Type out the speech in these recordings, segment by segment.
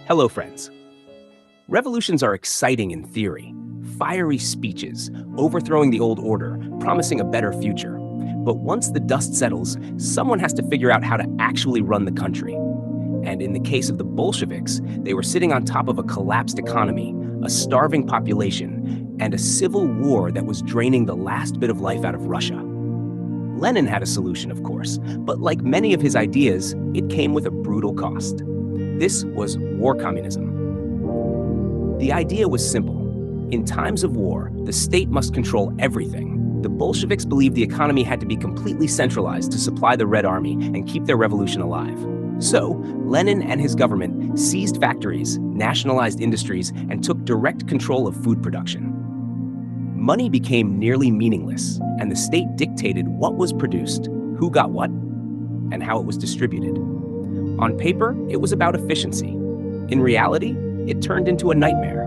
Hello, friends. Revolutions are exciting in theory, fiery speeches, overthrowing the old order, promising a better future. But once the dust settles, someone has to figure out how to actually run the country. And in the case of the Bolsheviks, they were sitting on top of a collapsed economy, a starving population, and a civil war that was draining the last bit of life out of Russia. Lenin had a solution, of course, but like many of his ideas, it came with a brutal cost. This was war communism. The idea was simple. In times of war, the state must control everything. The Bolsheviks believed the economy had to be completely centralized to supply the Red Army and keep their revolution alive. So, Lenin and his government seized factories, nationalized industries, and took direct control of food production. Money became nearly meaningless, and the state dictated what was produced, who got what, and how it was distributed. On paper, it was about efficiency. In reality, it turned into a nightmare.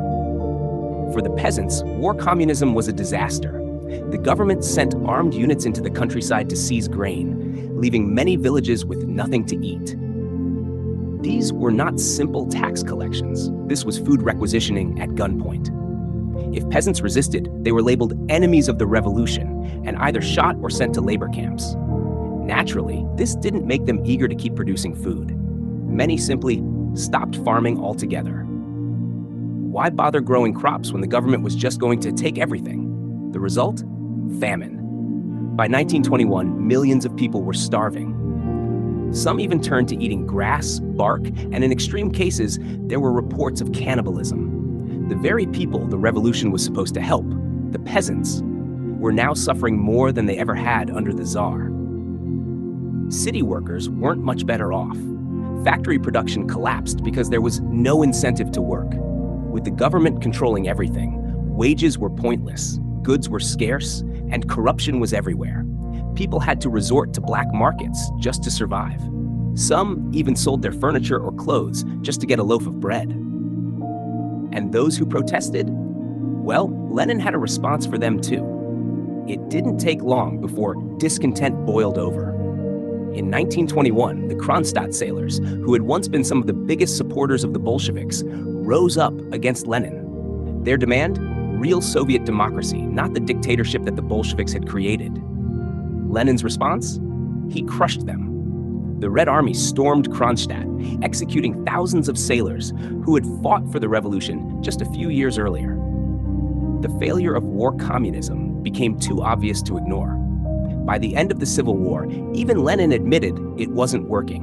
For the peasants, war communism was a disaster. The government sent armed units into the countryside to seize grain, leaving many villages with nothing to eat. These were not simple tax collections. This was food requisitioning at gunpoint. If peasants resisted, they were labeled enemies of the revolution and either shot or sent to labor camps. Naturally, this didn't make them eager to keep producing food. Many simply stopped farming altogether. Why bother growing crops when the government was just going to take everything? The result? Famine. By 1921, millions of people were starving. Some even turned to eating grass, bark, and in extreme cases, there were reports of cannibalism. The very people the revolution was supposed to help, the peasants, were now suffering more than they ever had under the Tsar. City workers weren't much better off. Factory production collapsed because there was no incentive to work. With the government controlling everything, wages were pointless, goods were scarce, and corruption was everywhere. People had to resort to black markets just to survive. Some even sold their furniture or clothes just to get a loaf of bread. And those who protested? Well, Lenin had a response for them too. It didn't take long before discontent boiled over. In 1921, the Kronstadt sailors, who had once been some of the biggest supporters of the Bolsheviks, rose up against Lenin. Their demand? Real Soviet democracy, not the dictatorship that the Bolsheviks had created. Lenin's response? He crushed them. The Red Army stormed Kronstadt, executing thousands of sailors who had fought for the revolution just a few years earlier. The failure of war communism became too obvious to ignore. By the end of the Civil War, even Lenin admitted it wasn't working.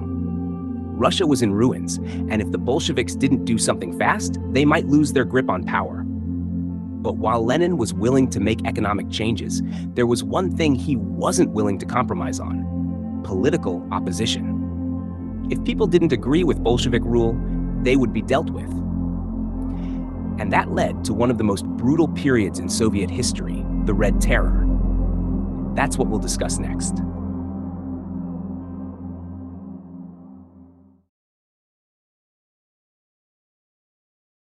Russia was in ruins, and if the Bolsheviks didn't do something fast, they might lose their grip on power. But while Lenin was willing to make economic changes, there was one thing he wasn't willing to compromise on: political opposition. If people didn't agree with Bolshevik rule, they would be dealt with. And that led to one of the most brutal periods in Soviet history, the Red Terror. That's what we'll discuss next.